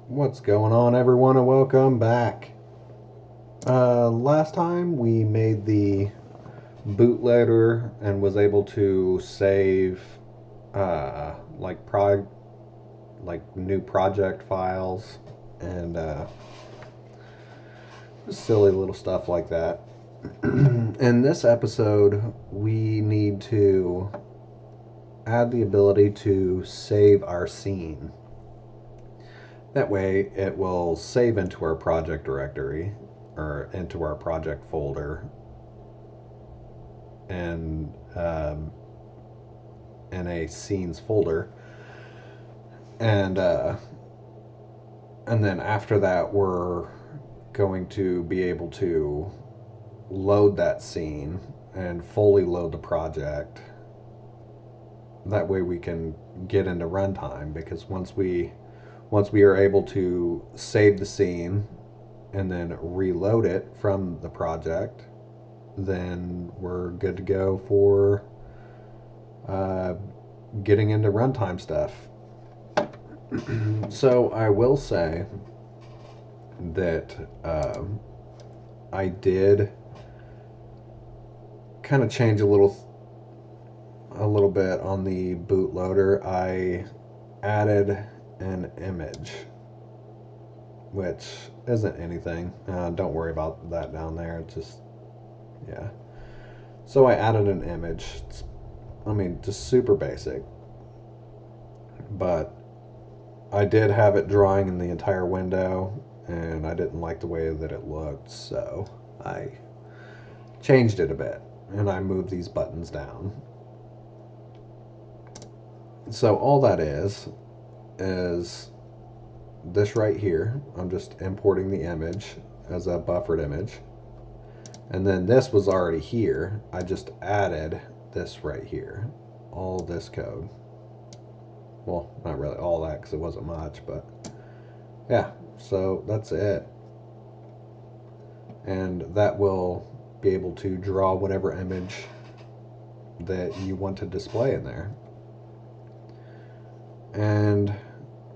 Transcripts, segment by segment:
What's going on, everyone, and welcome back. Last time we made the bootloader and was able to save like new project files and silly little stuff like that. In this episode, we need to add the ability to save our scene. That way, it will save into our project directory or into our project folder, and in a scenes folder, and and then after that, we're going to be able to load that scene and fully load the project. That way, we can get into runtime, because once we are able to save the scene and then reload it from the project, then we're good to go for getting into runtime stuff. So I will say that I did kind of change a little bit on the bootloader. I added an image, which isn't anything. Don't worry about that down there. It's just, yeah. So I added an image. Just super basic. But I did have it drawing in the entire window, and I didn't like the way that it looked, so I changed it a bit, and I moved these buttons down. So all that is this right here. I'm just importing the image as a buffered image. And then this was already here. I just added this right here. All this code. Well, not really all that, because it wasn't much, but yeah, so that's it. And that will be able to draw whatever image that you want to display in there. And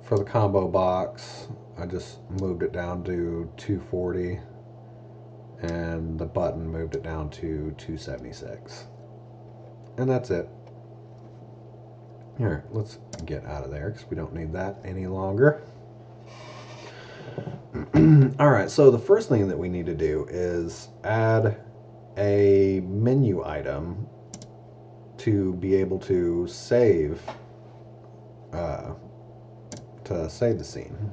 for the combo box, I just moved it down to 240, and the button moved it down to 276. And that's it. Alright, let's get out of there, because we don't need that any longer. Alright, so the first thing that we need to do is add a menu item to be able to save the scene.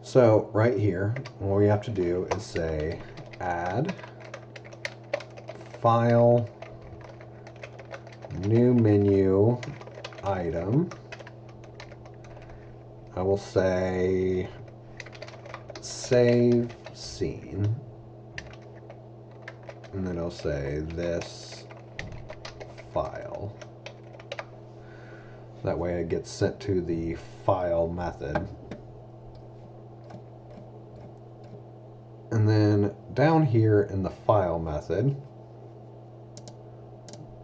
So right here, what we have to do is say add file new menu item. I will say save scene, and then I'll say this file. That way it gets sent to the file method. And then down here in the file method,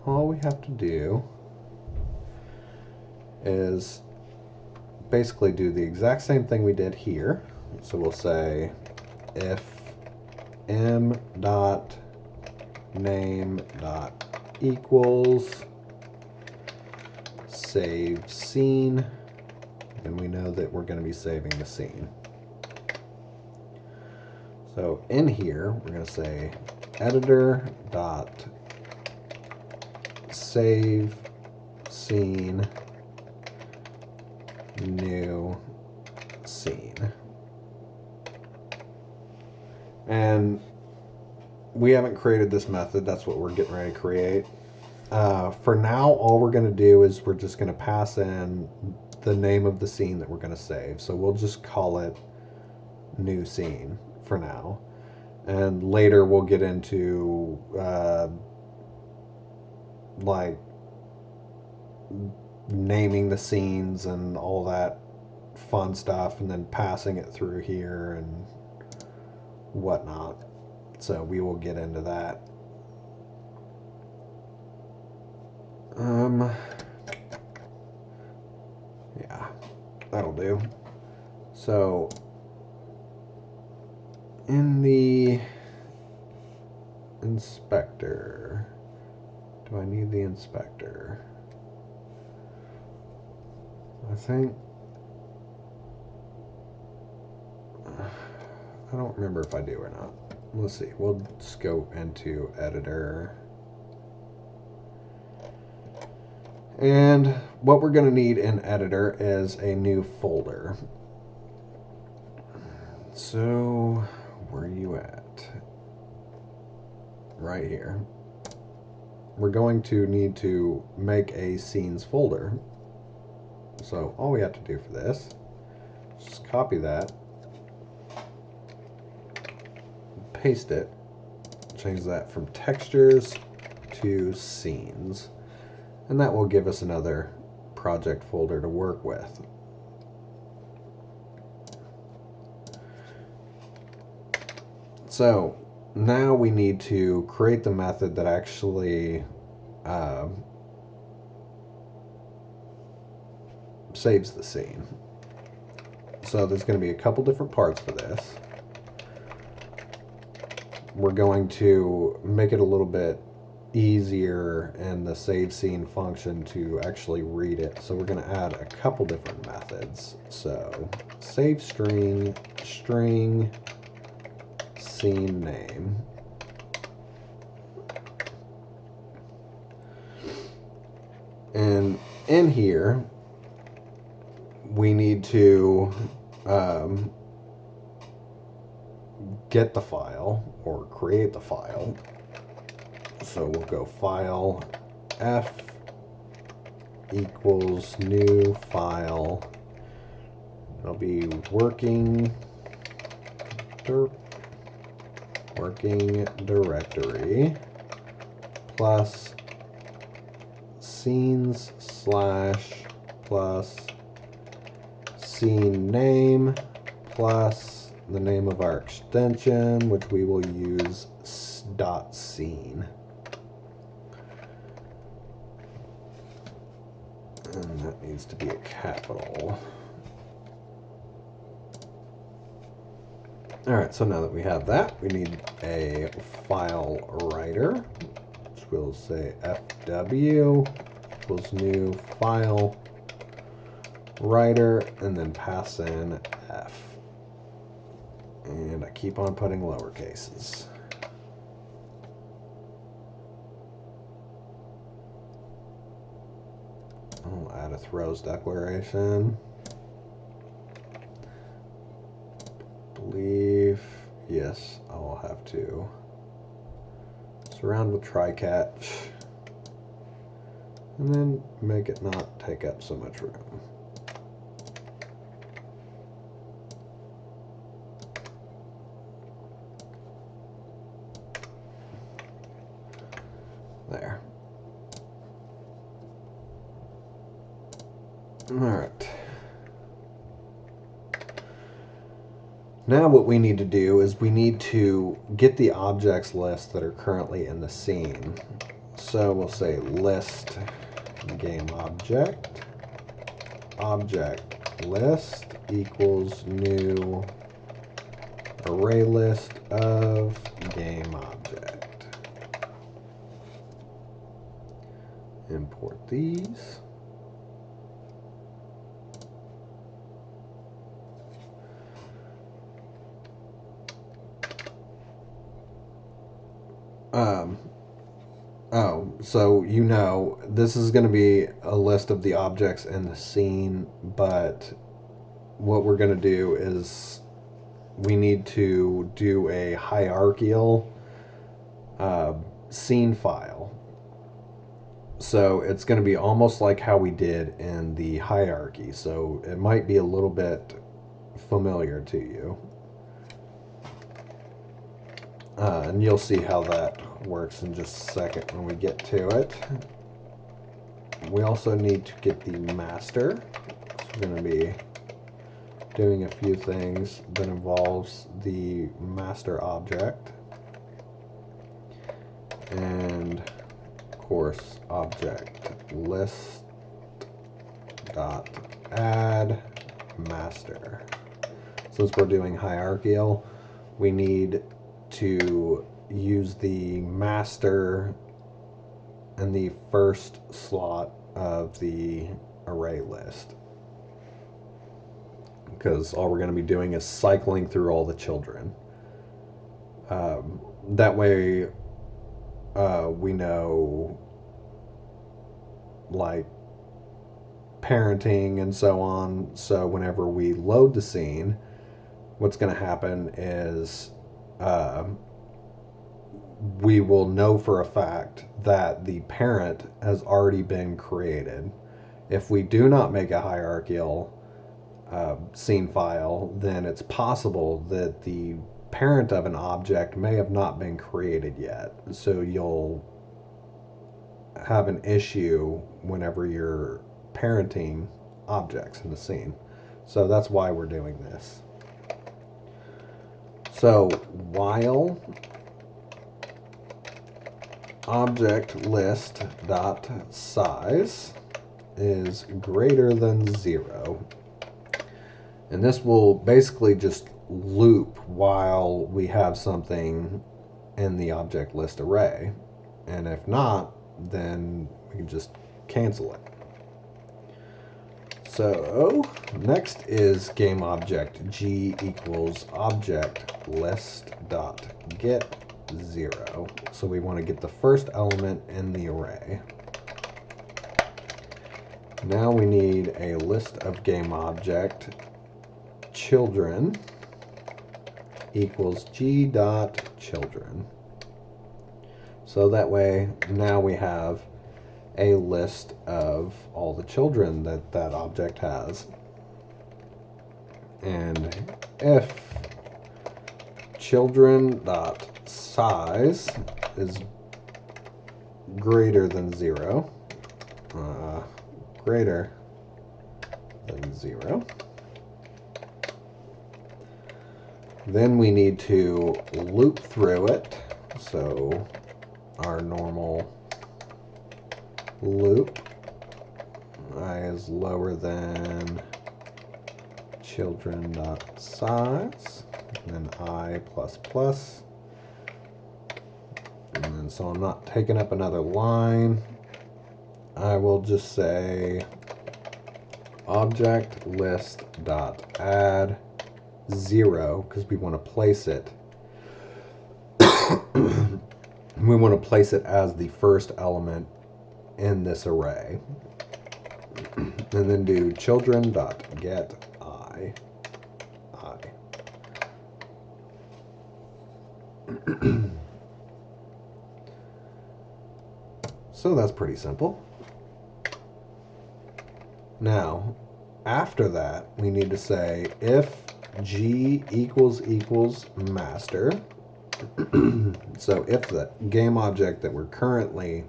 all we have to do is basically do the exact same thing we did here. So we'll say if m dot name dot equals save scene, and we know that we're going to be saving the scene. So in here, we're going to say editor dot save scene new scene. And we haven't created this method. That's what we're getting ready to create. For now, all we're going to do is we're just going to pass in the name of the scene that we're going to save. So we'll just call it new scene for now. And later we'll get into like naming the scenes and all that fun stuff, and then passing it through here and whatnot. So we will get into that. Yeah. That'll do. So in the inspector, do I need the inspector? I think, I don't remember if I do or not. Let's see, we'll just go into editor. And what we're going to need in editor is a new folder. So where are you at? Right here. We're going to need to make a scenes folder. So all we have to do for this is just copy that, paste it, change that from textures to scenes, and that will give us another project folder to work with. So now we need to create the method that actually saves the scene. So there's going to be a couple different parts for this. We're going to make it a little bit easier in the save scene function to actually read it. So we're going to add a couple different methods. So save string scene name. And in here, we need to get the file or create the file. So we'll go file f equals new file. It'll be working directory plus scenes slash plus scene name plus the name of our extension, which we will use .scene. And that needs to be a capital. Alright, so now that we have that, we need a file writer, which we'll say fw equals new file writer, and then pass in f. And I keep on putting lower cases. I'll add a throws declaration. Believe, yes, I'll have to surround with try catch, and then make it not take up so much room. There. Alright. Now what we need to do is we need to get the objects list that are currently in the scene. So we'll say list game object list equals new array list of game object. Import these. Oh, so you know, this is going to be a list of the objects in the scene, but what we're going to do is we need to do a hierarchical scene file. So it's going to be almost like how we did in the hierarchy. So it might be a little bit familiar to you. And you'll see how that works in just a second when we get to it. We also need to get the master. So we're going to be doing a few things that involves the master object. And of course, object list dot add master. Since we're doing hierarchical, we need to use the master in the first slot of the array list, because all we're going to be doing is cycling through all the children. That way we know, like, parenting and so on, so whenever we load the scene, what's going to happen is we will know for a fact that the parent has already been created. If we do not make a hierarchical scene file, then it's possible that the parent of an object may have not been created yet. So you'll have an issue whenever you're parenting objects in the scene. So that's why we're doing this. So while object list dot size is greater than 0, and this will basically just loop while we have something in the object list array, and if not, then we can just cancel it. So next is game object g equals object list dot get 0. So we want to get the first element in the array. Now we need a list of game object children equals g dot children. So that way now we have a list of all the children that that object has. And if children dot size is greater than 0, greater than 0, then we need to loop through it. So our normal loop, I is lower than children dot size, and then I plus plus, and then so I'm not taking up another line. I will just say object list dot add 0, because we want to place it. We want to place it as the first element in this array, and then do children dot get I. So that's pretty simple. Now, after that, we need to say if g equals master. So if the game object that we're currently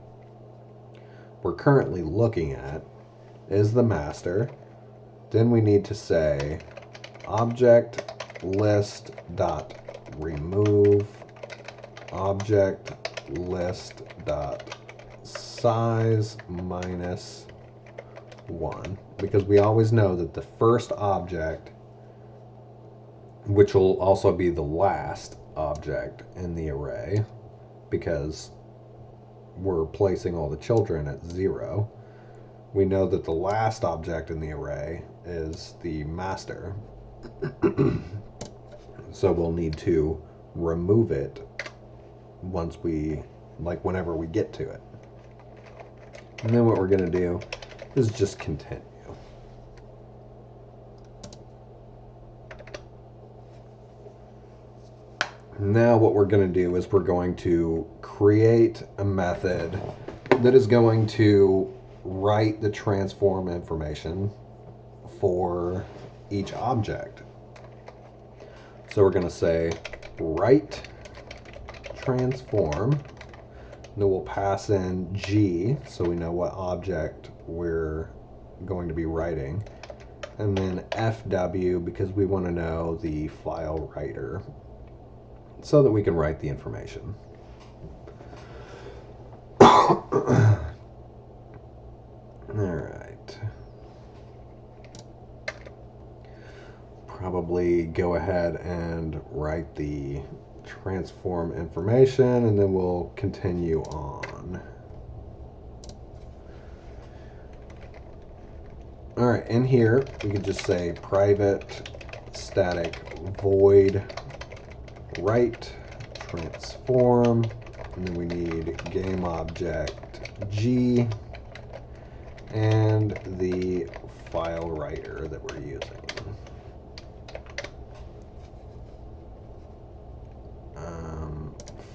looking at is the master, then we need to say object list dot remove object list dot size minus 1, because we always know that the first object, which will also be the last object in the array, because we're placing all the children at 0, we know that the last object in the array is the master. So we'll need to remove it once we, like, whenever we get to it. And then what we're going to do is just continue. Now what we're going to do is we're going to create a method that is going to write the transform information for each object. So we're going to say write transform, then we'll pass in G so we know what object we're going to be writing, and then FW because we want to know the file writer so that we can write the information. All right. probably go ahead and write the transform information, and then we'll continue on. All right, in here we could just say private static void write transform, and then we need game object G and the file writer that we're using.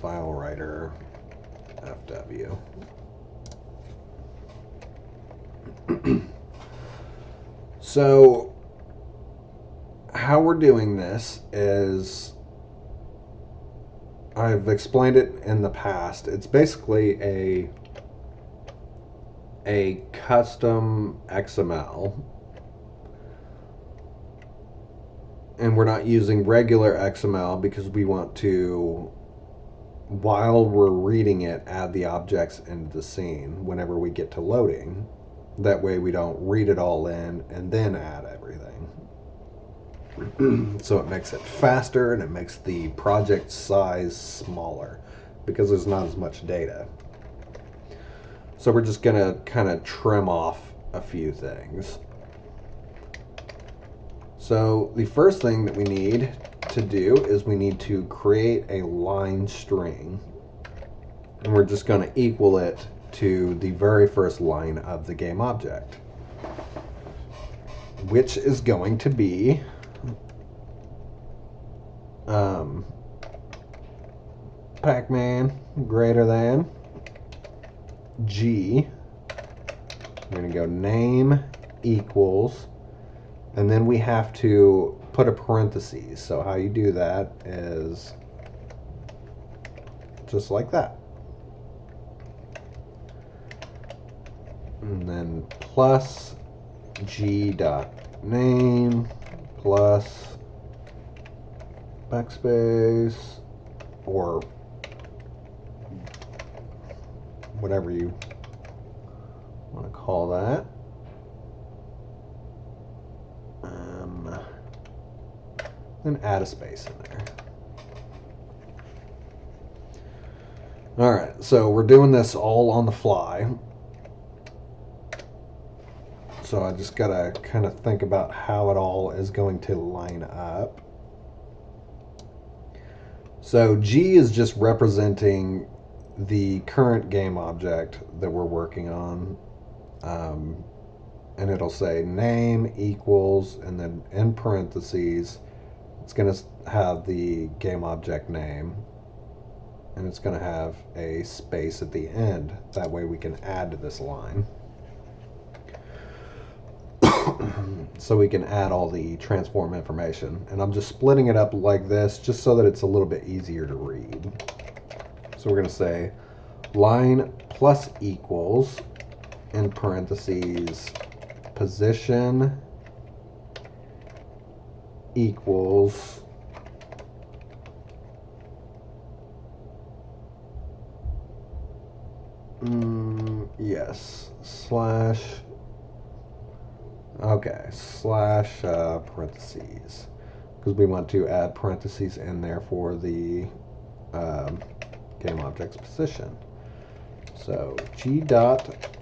File writer FW. So how we're doing this is, I've explained it in the past. It's basically a custom XML, and we're not using regular XML because we want to, while we're reading it, add the objects into the scene whenever we get to loading. That way we don't read it all in and then add everything. So it makes it faster and it makes the project size smaller because there's not as much data. So we're just going to kind of trim off a few things. So the first thing that we need to do is we need to create a line string. And we're just going to equal it to the very first line of the game object, which is going to be Pac-Man greater than G. We're going to go name equals, and then we have to put a parentheses. So how you do that is just like that. And then plus G dot name plus backspace, or whatever you want to call that. Then add a space in there. All right, so we're doing this all on the fly. So I just gotta kind of think about how it all is going to line up. So G is just representing the current game object that we're working on. And it'll say name equals, and then in parentheses, it's going to have the game object name, and it's going to have a space at the end. That way we can add to this line. So we can add all the transform information. And I'm just splitting it up like this just so that it's a little bit easier to read. So we're going to say line plus equals, in parentheses, position equals yes, slash, okay, slash parentheses, because we want to add parentheses in there for the game object's position. So G dot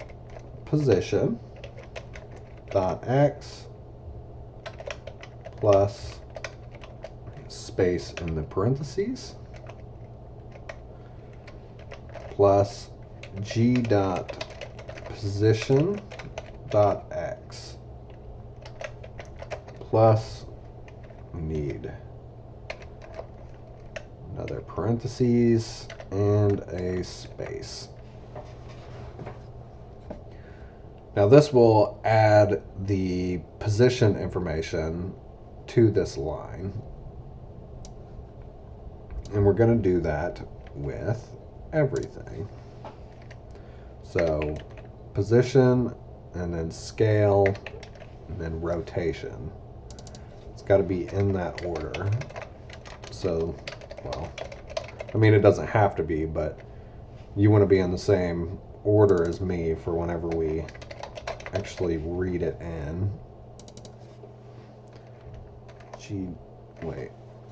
position dot X plus space in the parentheses plus G dot position dot X plus, we need another parentheses and a space. Now this will add the position information to this line. And we're going to do that with everything. So position, and then scale, and then rotation. It's got to be in that order. So, well, I mean, it doesn't have to be, but you want to be in the same order as me for whenever we actually read it in. wait,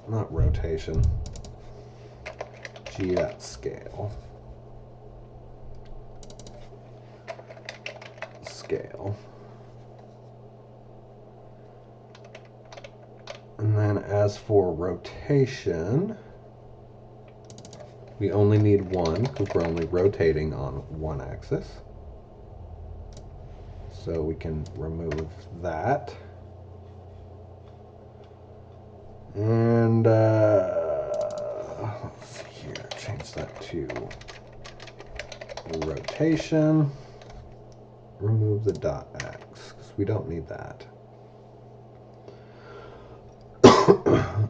not rotation, G.scale. Scale. And then as for rotation, we only need one because we're only rotating on one axis. So we can remove that. And let's see here, change that to rotation. Remove the dot x because we don't need that.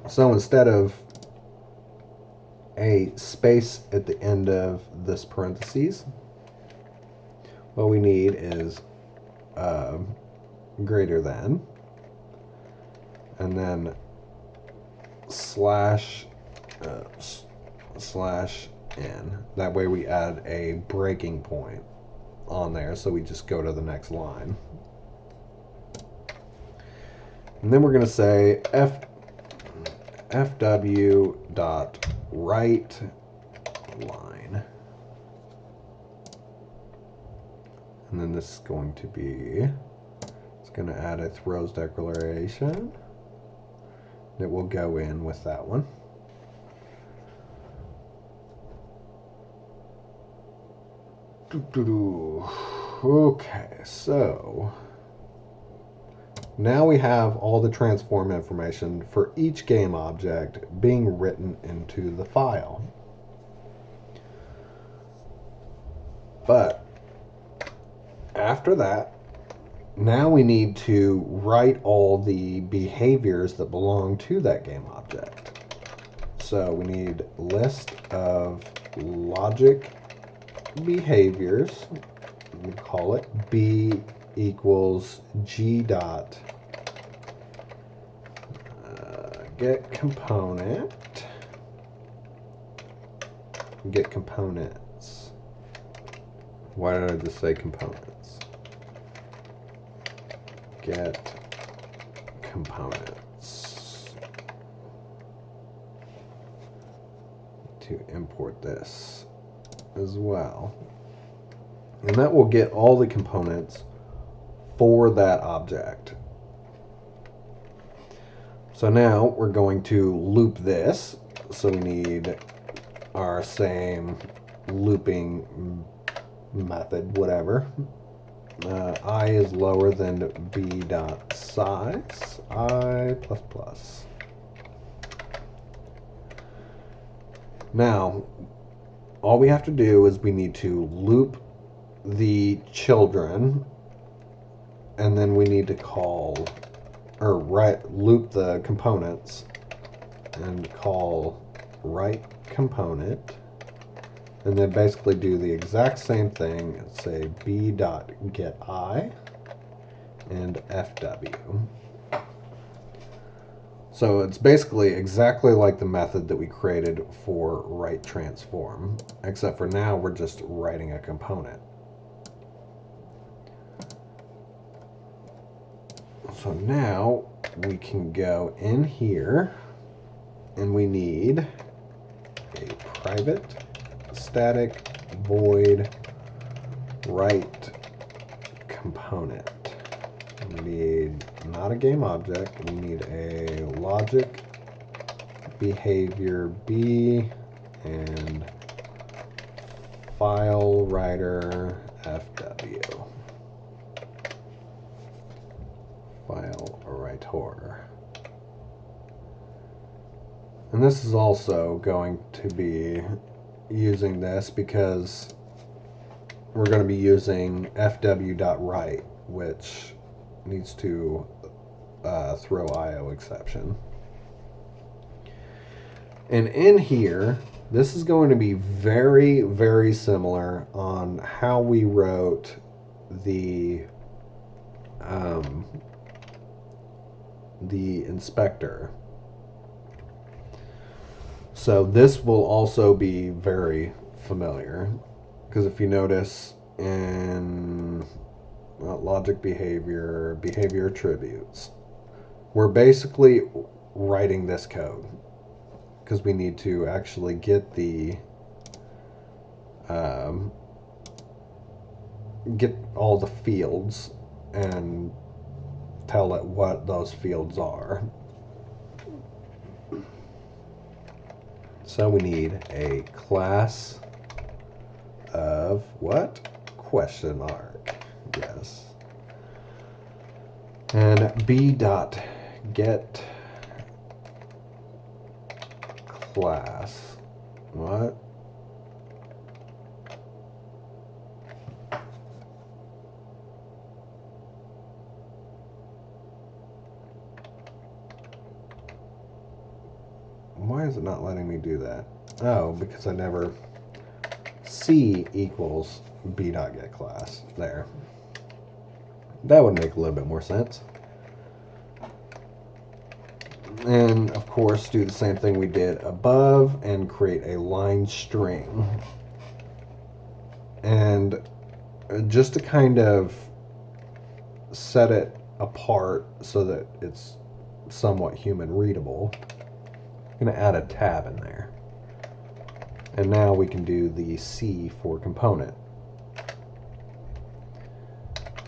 So instead of a space at the end of this parentheses, what we need is greater than, and then slash n. That way we add a breaking point on there, so we just go to the next line. And then we're going to say fw dot right line. And then this is going to be, it's going to add a throws declaration that will go in with that one. Okay, so now we have all the transform information for each game object being written into the file. But after that, now we need to write all the behaviors that belong to that game object. So we need list of logic behaviors. We call it B equals G dot get component, get components. Why did I just say components? Get components to import this as well. And that will get all the components for that object. So now we're going to loop this. So we need our same looping method, whatever. I is lower than b dot size, I plus plus. Now, all we have to do is we need to loop the children, and then we need to call, or loop the components and call write component, and then basically do the exact same thing, say b dot get I and fw. So it's basically exactly like the method that we created for write transform, except for now we're just writing a component. So now we can go in here and we need a private static void write component. We need not a game object, we need a logic behavior B and file writer FW. File writer. And this is also going to be using this because we're going to be using fw.write, which needs to throw IO exception. And in here, this is going to be very, very similar on how we wrote the inspector. So this will also be very familiar, because if you notice in logic behavior attributes, we're basically writing this code, because we need to actually get the get all the fields and tell it what those fields are. So we need a class of what? Question mark. Yes. And b.get class. What? Why is it not letting me do that? Oh, because I never... C equals b.get class. There. That would make a little bit more sense. And, of course, do the same thing we did above and create a line string. And just to kind of set it apart so that it's somewhat human readable, I'm going to add a tab in there. And now we can do the C for component.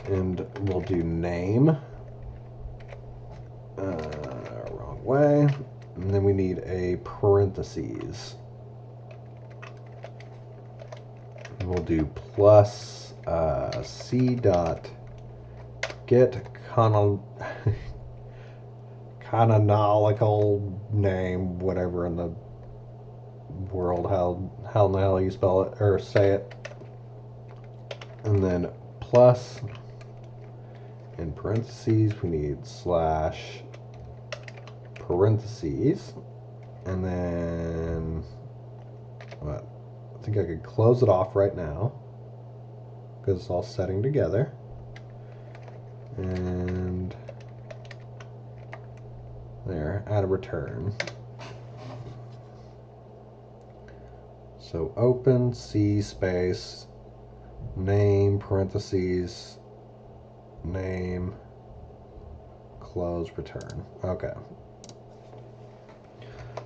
And we'll do name. Wrong way. And then we need a parentheses. And we'll do plus C dot get canonical name, whatever in the world, how in the hell you spell it or say it, and then plus in parentheses we need slash parentheses, and then what? I think I could close it off right now because it's all setting together, and there, add a return. So open C space name parentheses name close return. Okay.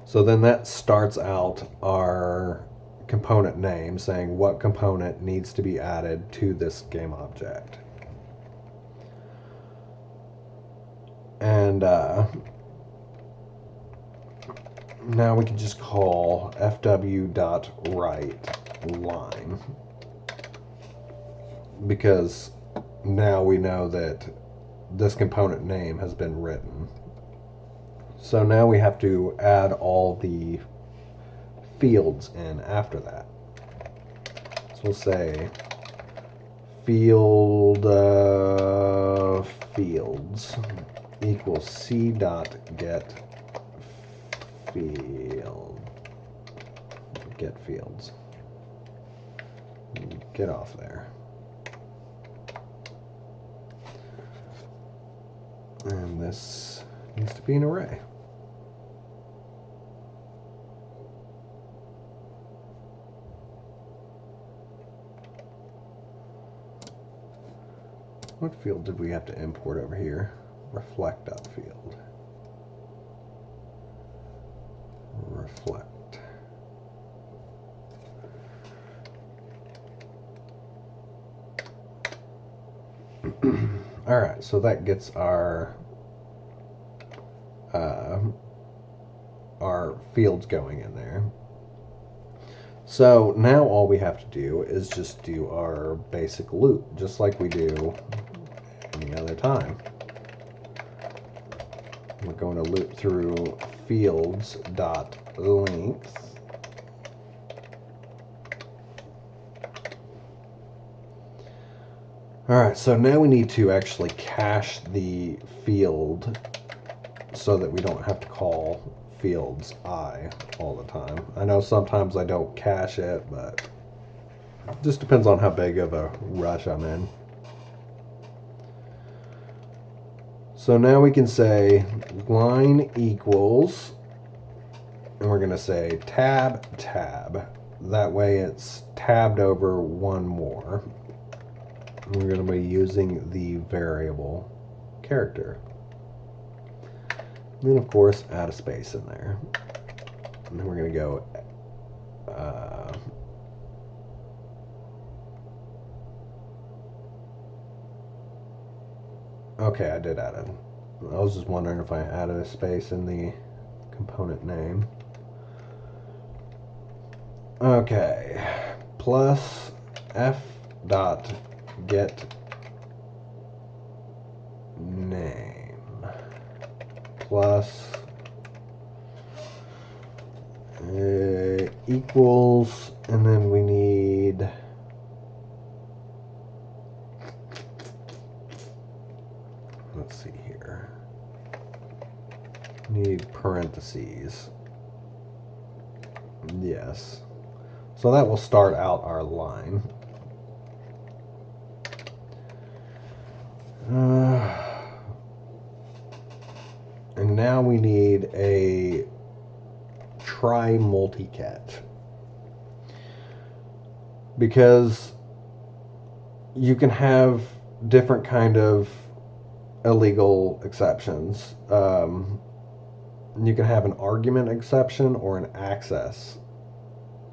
So then that starts out our component name, saying what component needs to be added to this game object. And now we can just call fw.writeLine, because now we know that this component name has been written. So now we have to add all the fields in after that. So we'll say fields equals c dot get fields. Get off there. And this needs to be an array. What field did we have to import over here? Reflect.field. Reflect. All right, so that gets our fields going in there. So now all we have to do is just do our basic loop, just like we do any other time. We're going to loop through fields.length. Alright, so now we need to actually cache the field so that we don't have to call fields I all the time. I know sometimes I don't cache it, but it just depends on how big of a rush I'm in. So now we can say line equals, and we're going to say tab. That way it's tabbed over one more. We're going to be using the variable character. then, of course, add a space in there. And then we're going to go okay, I did add it. I was just wondering if I added a space in the component name. Okay, plus f dot get name plus equals, and then we need let's see here. Need parentheses. Yes. So that will start out our line. And now we need a try multi-catch. Because you can have different kind of illegal exceptions. You can have an argument exception or an access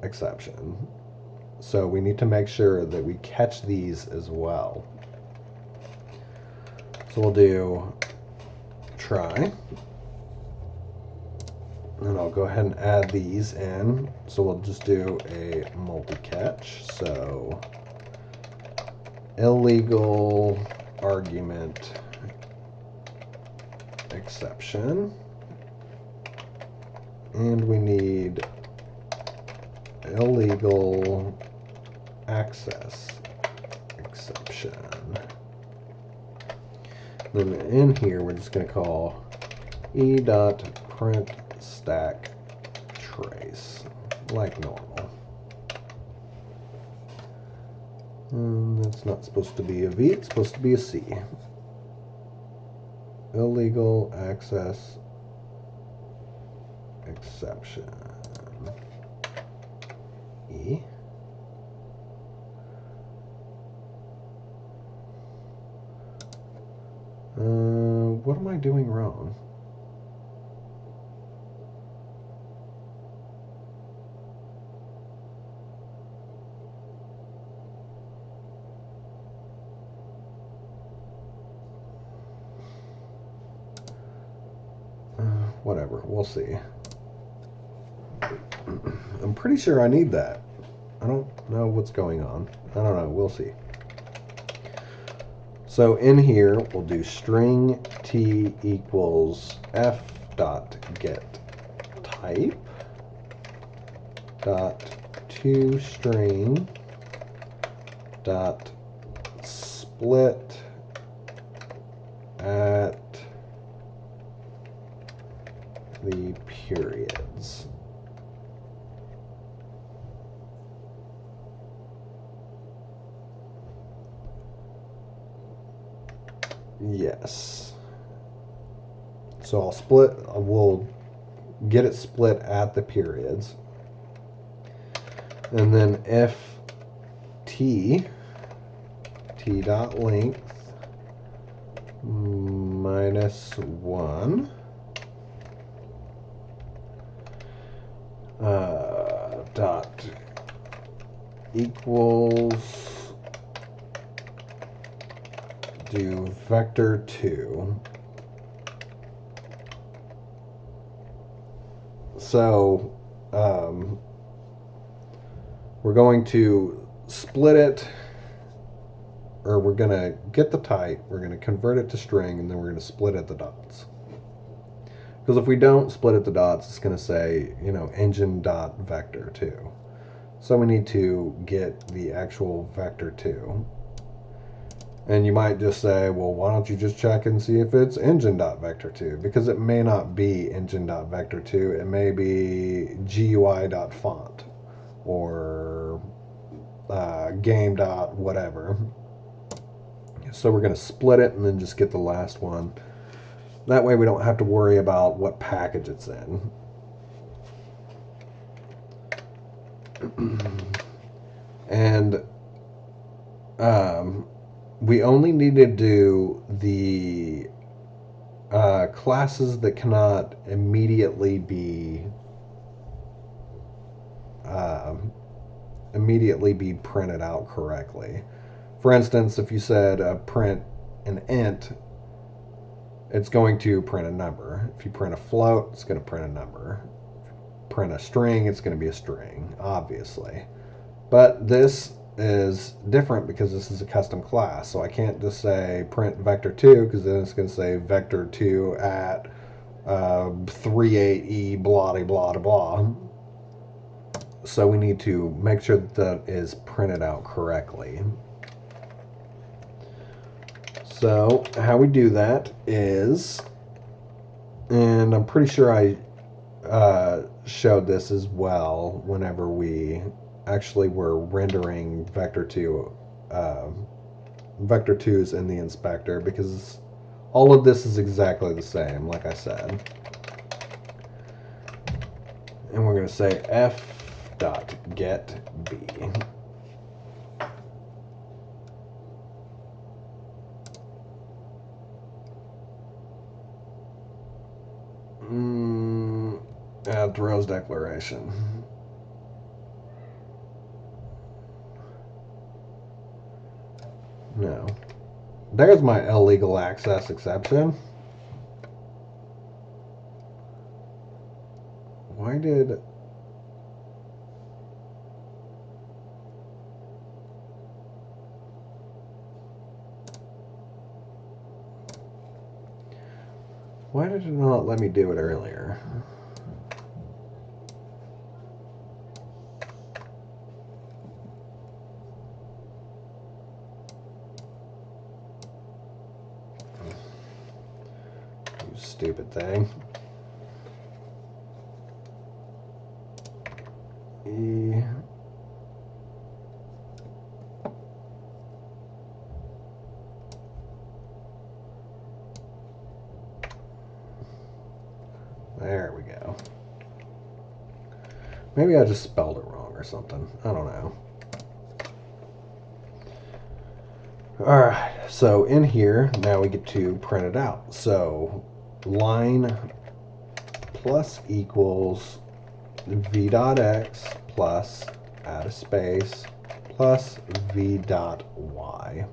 exception. So we need to make sure that we catch these as well. So we'll do try. And I'll go ahead and add these in. So we'll just do a multi-catch. So illegal argument exception. And we need illegal access exception. Then in here, we're just going to call e.print stack trace, like normal. And that's not supposed to be a V, it's supposed to be a C. Illegal access exception. E. What am I doing wrong? Whatever, we'll see. I'm pretty sure I need that. I don't know what's going on. I don't know, we'll see. So in here, we'll do string t equals f dot get type dot to string dot split at the periods. Yes. So we'll get it split at the periods. And then if t dot length minus 1 dot equals do vector 2. So we're going to split it, or we're going to get the type, we're going to convert it to string, and then we're going to split at the dots. Because if we don't split at the dots, it's going to say, engine.vector2. So we need to get the actual vector2. And you might just say, well, why don't you just check and see if it's engine.vector2? Because it may not be engine.vector2. It may be GUI.font or game.whatever. So we're going to split it and then just get the last one. That way we don't have to worry about what package it's in. And we only need to do the classes that cannot immediately be printed out correctly. For instance, if you said print an int, it's going to print a number. If you print a float, it's going to print a number. Print a string, it's going to be a string, obviously. But this is different because this is a custom class, so I can't just say print vector2 because then it's going to say vector2 at 38e blah blah blah. So we need to make sure that that is printed out correctly. So how we do that is, and I'm pretty sure I showed this as well whenever we actually were rendering vector2s in the inspector, because all of this is exactly the same, like I said. And we're going to say f.get b. Add throws declaration. No. There's my illegal access exception. Why did... Why did it not let me do it earlier? You stupid thing. E. There we go. Maybe I just spelled it wrong or something. I don't know. Alright, so in here, now we get to print it out. So line plus equals v dot x plus, add a space, plus v dot y.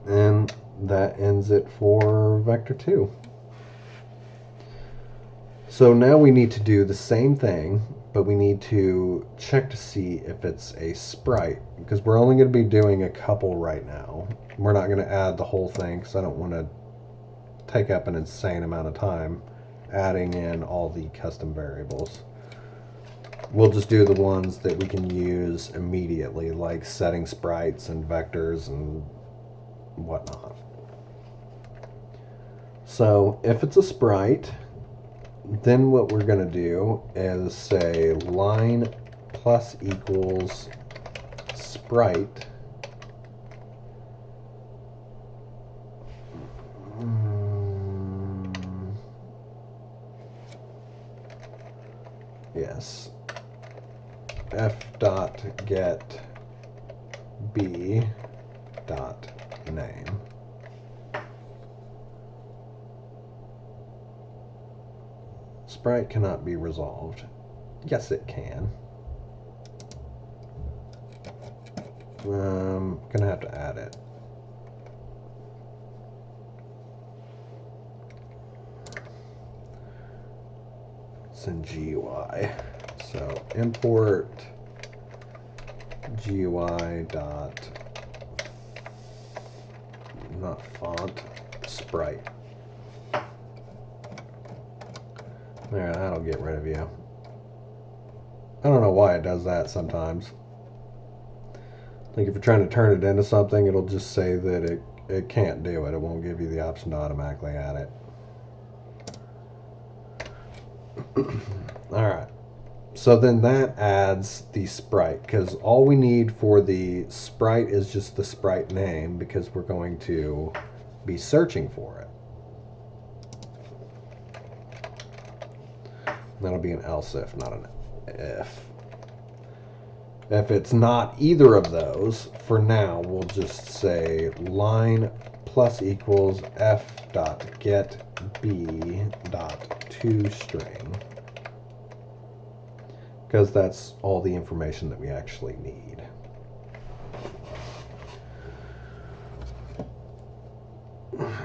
And that ends it for vector 2. So now we need to do the same thing, but we need to check to see if it's a sprite, because we're only going to be doing a couple right now. We're not going to add the whole thing because I don't want to take up an insane amount of time adding in all the custom variables. We'll just do the ones that we can use immediately, like setting sprites and vectors and whatnot. So if it's a sprite, then what we're going to do is say line plus equals sprite. Yes. F dot get b dot name. Sprite cannot be resolved. Yes, it can. Gonna have to add it. It's in GUI. So import GUI dot, not font, sprite. There, that'll get rid of you. I don't know why it does that sometimes. Like if you're trying to turn it into something, it'll just say that it can't do it. It won't give you the option to automatically add it. Alright. So then that adds the sprite, because all we need for the sprite is just the sprite name, because we're going to be searching for it. That'll be an else if, not an if. If it's not either of those, for now, we'll just say line plus equals f dot get b dot toString, because that's all the information that we actually need.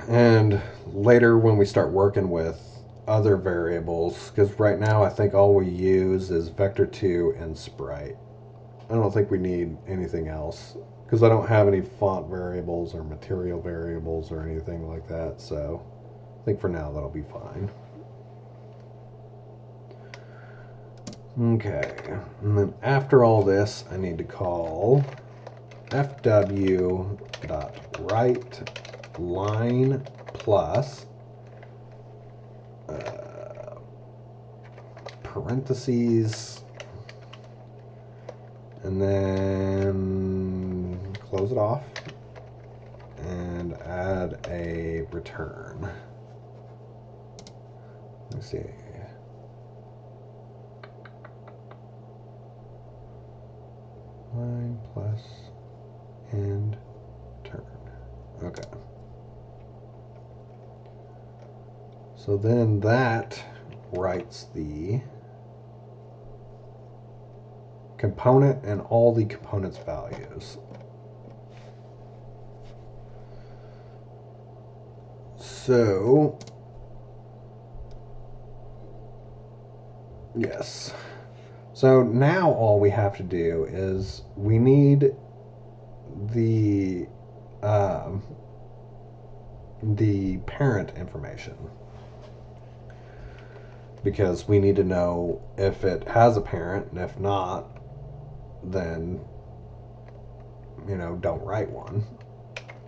And later when we start working with other variables, because right now I think all we use is vector2 and sprite. I don't think we need anything else, because I don't have any font variables or material variables or anything like that, so I think for now that'll be fine. Okay, and then after all this, I need to call fw.write line plus parentheses, and then close it off and add a return. Let's see. Line plus and turn. Okay. So then that writes the component and all the component's values. So, yes. So now all we have to do is we need the parent information, because we need to know if it has a parent, and if not, then, you know, don't write one.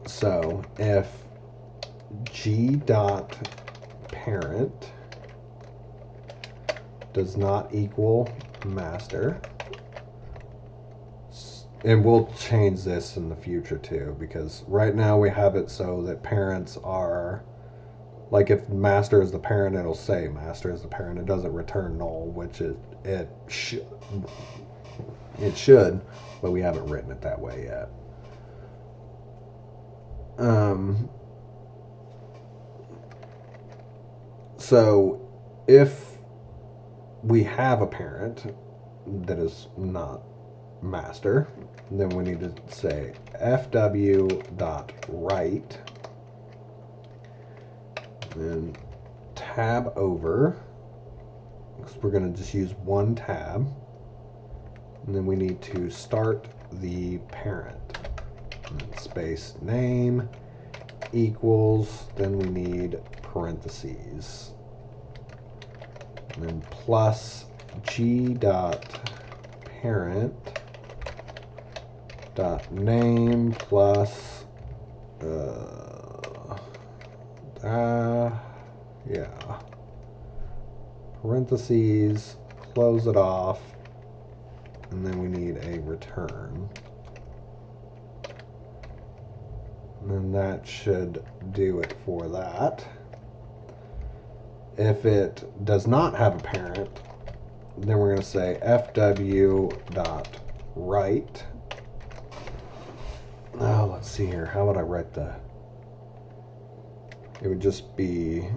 So if g dot parent does not equal master, and we'll change this in the future too, because right now we have it so that parents are, like, if master is the parent, it'll say master is the parent. It doesn't return null, which it should, but we haven't written it that way yet. So if we have a parent that is not master, then we need to say fw.write and tab over, because we're going to just use one tab, and then we need to start the parent, and then space name equals, then we need parentheses, and then plus g dot parent dot name plus parentheses, close it off, and then we need a return. And then that should do it for that. If it does not have a parent, then we're going to say fw.write. Oh, let's see here. How would I write the... It would just be...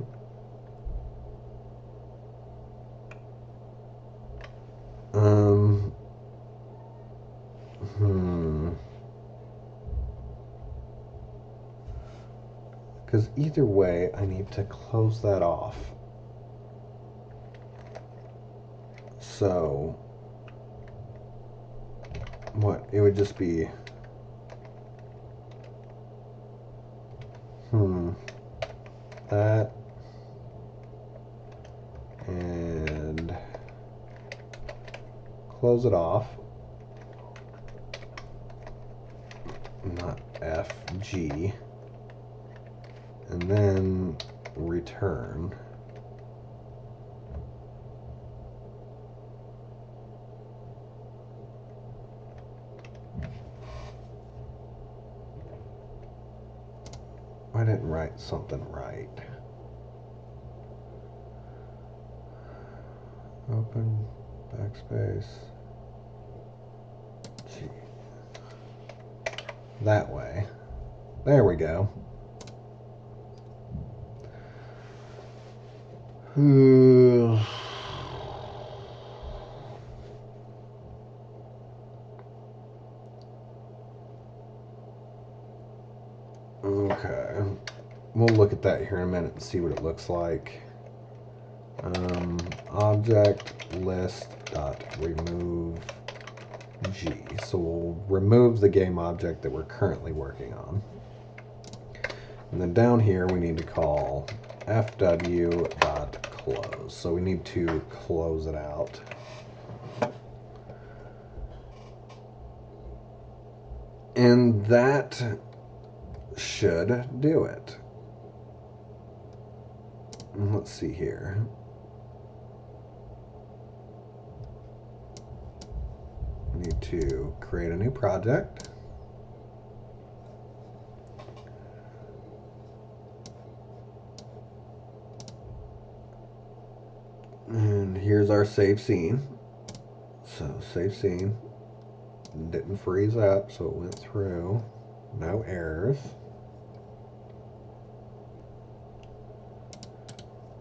Because either way, I need to close that off. So, what? It would just be... That. And close it off. Not FG. And then return. I didn't write something right. Open, backspace. that way. There we go. Okay. We'll look at that here in a minute and see what it looks like. Object list dot remove G. So we'll remove the game object that we're currently working on. And then down here we need to call fw.close. So we need to close it out. And that should do it. Let's see here. We need to create a new project. And here's our save scene. So save scene. Didn't freeze up, so it went through. No errors.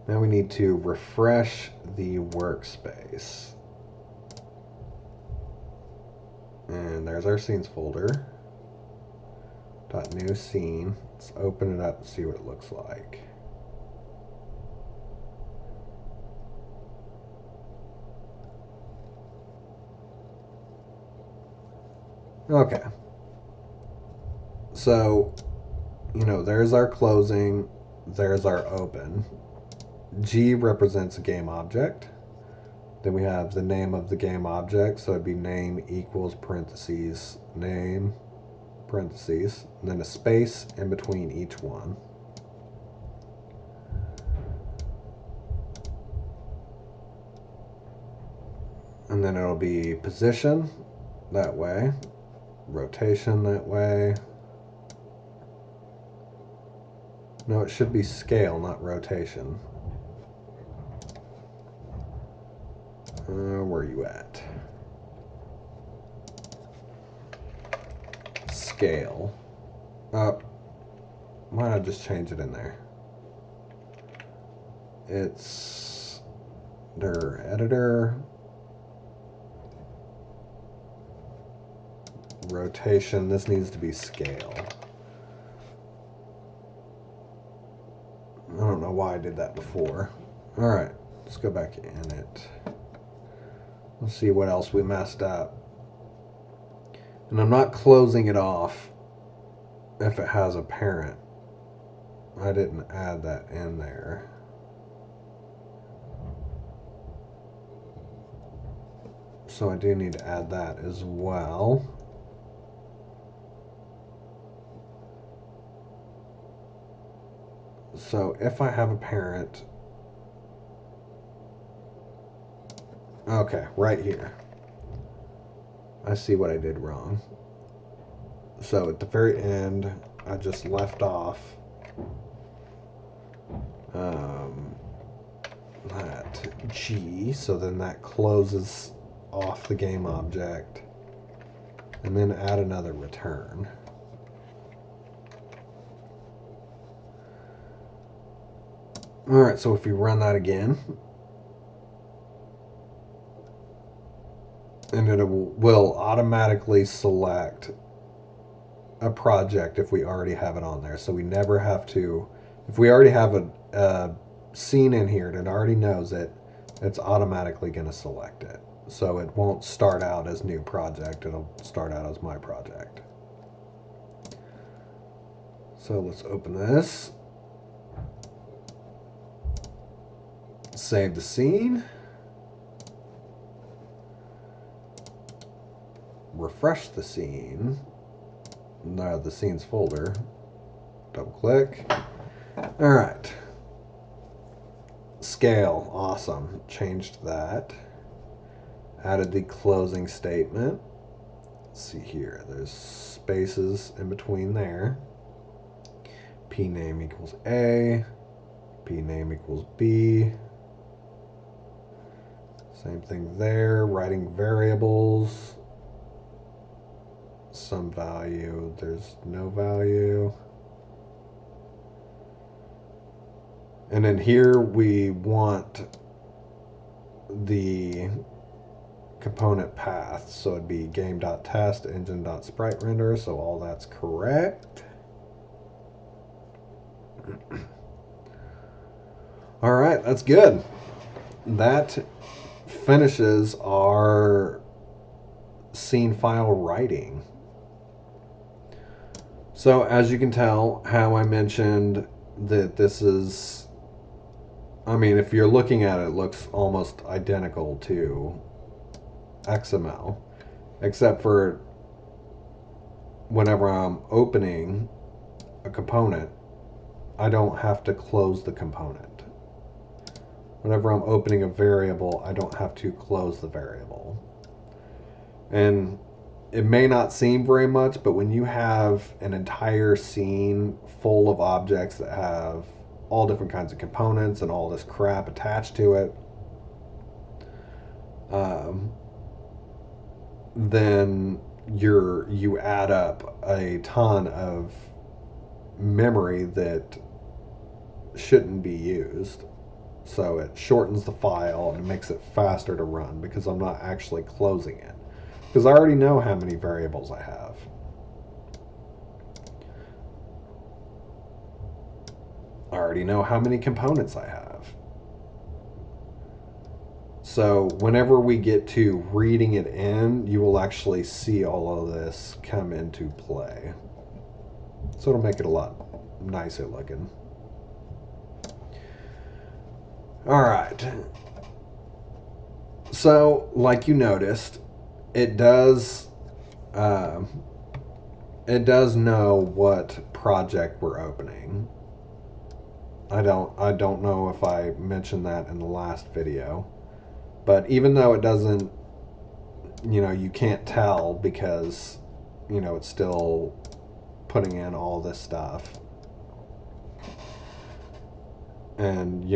Now we need to refresh the workspace. And there's our scenes folder. New scene. Let's open it up and see what it looks like. Okay. So, there's our closing, there's our open. G represents a game object. Then we have the name of the game object, so it'd be name equals parentheses, name, parentheses, and then a space in between each one. And then it'll be position that way, rotation that way. No, it should be scale, not rotation. Where are you at? Scale. Oh, why not just change it in there? It's their editor. Rotation. This needs to be scale. I don't know why I did that before. Alright, let's go back in it. Let's see what else we messed up. And I'm not closing it off if it has a parent. I didn't add that in there. So I do need to add that as well. So if I have a parent, okay, right here. I see what I did wrong. So at the very end, I just left off that G, so then that closes off the game object, and then add another return. Alright, so if we run that again, and it will automatically select a project if we already have it on there. So we never have to, if we already have a scene in here and it already knows it, it's automatically going to select it. So it won't start out as new project, it'll start out as my project. So let's open this. Save the scene. Refresh the scene. No, the scenes folder. Double click. Alright. Scale. Awesome. Changed that. Added the closing statement. Let's see here. There's spaces in between there. P name equals A. P name equals B. Same thing there. Writing variables. some value. There's no value. And then here we want the component path. So it'd be game.test, engine.sprite render. So all that's correct. All right, that's good. That finishes our scene file writing. So as you can tell, how I mentioned that this is, I mean, if you're looking at it, it looks almost identical to XML, except for whenever I'm opening a component, I don't have to close the component. Whenever I'm opening a variable, I don't have to close the variable. And it may not seem very much, but when you have an entire scene full of objects that have all different kinds of components and all this crap attached to it, then you add up a ton of memory that shouldn't be used. So it shortens the file and makes it faster to run because I'm not actually closing it. Because I already know how many variables I have. I already know how many components I have. So whenever we get to reading it in, you will actually see all of this come into play. So it'll make it a lot nicer looking. All right. So, like you noticed, it does know what project we're opening. I don't know if I mentioned that in the last video, but even though it doesn't, you can't tell because, it's still putting in all this stuff and,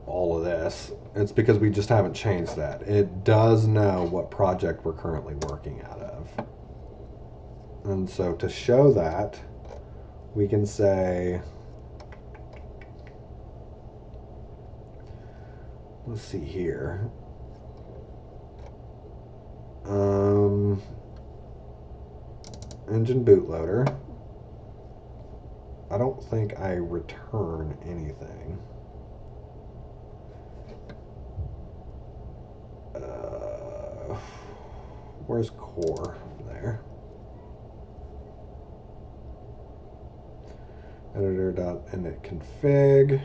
all of this. It's because we just haven't changed that. It does know what project we're currently working out of. And so to show that, we can say, let's see here. Engine bootloader. I don't think I return anything. Where's core? There. Editor.initconfig.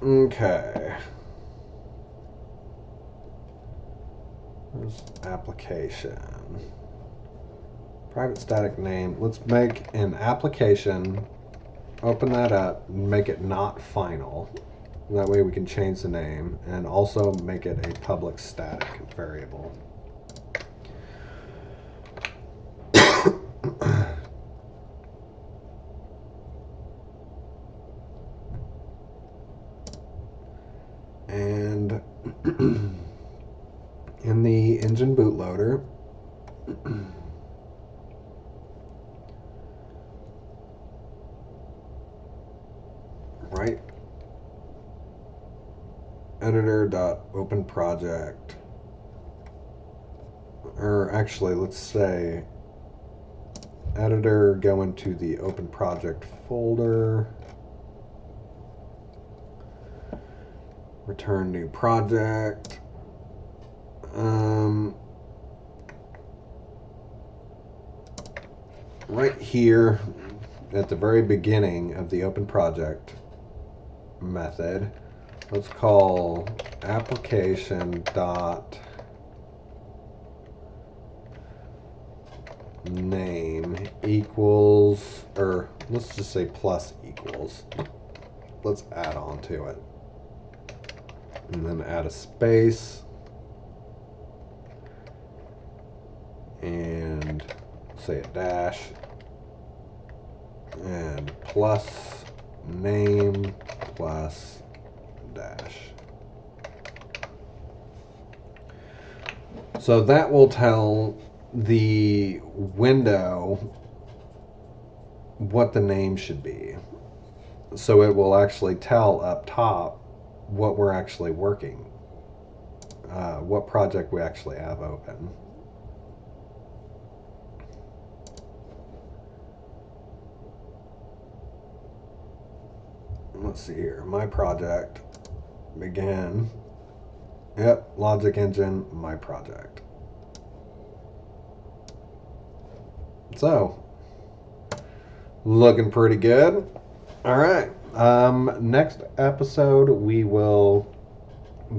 Okay. There's application. Private static name. Let's make an application, open that up, and make it not final. That way we can change the name and also make it a public static variable. And in the engine bootloader, right, editor.openProject, or actually let's say editor, go into the open project folder, return new project. Right here at the very beginning of the open project method, let's call application dot name equals, or let's just say plus equals. Let's add on to it. And then add a space. And say a dash, and plus name plus dash. So that will tell the window what the name should be. So it will actually tell up top what we're actually working, what project we actually have open. Let's see here. My project began. Yep, Logic Engine, my project. So, looking pretty good. All right. Next episode, we will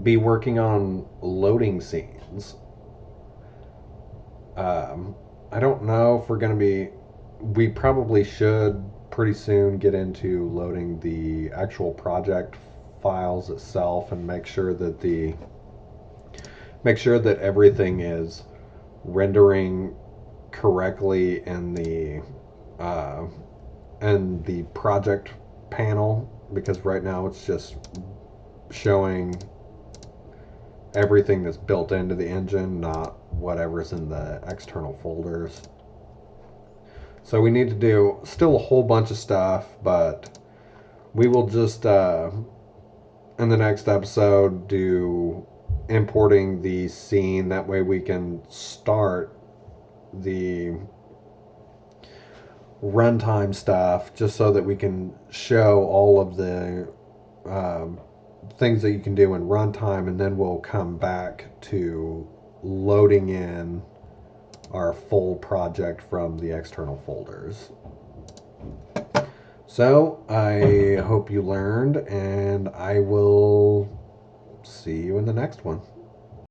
be working on loading scenes. I don't know if we're going to be. We probably should pretty soon get into loading the actual project files itself and make sure that everything is rendering correctly in the project panel, because right now it's just showing everything that's built into the engine, not whatever's in the external folders. So we need to do still a whole bunch of stuff, but we will just in the next episode do importing the scene. That way we can start the runtime stuff, just so that we can show all of the things that you can do in runtime, and then we'll come back to loading in our full project from the external folders. So I hope you learned, and I will see you in the next one.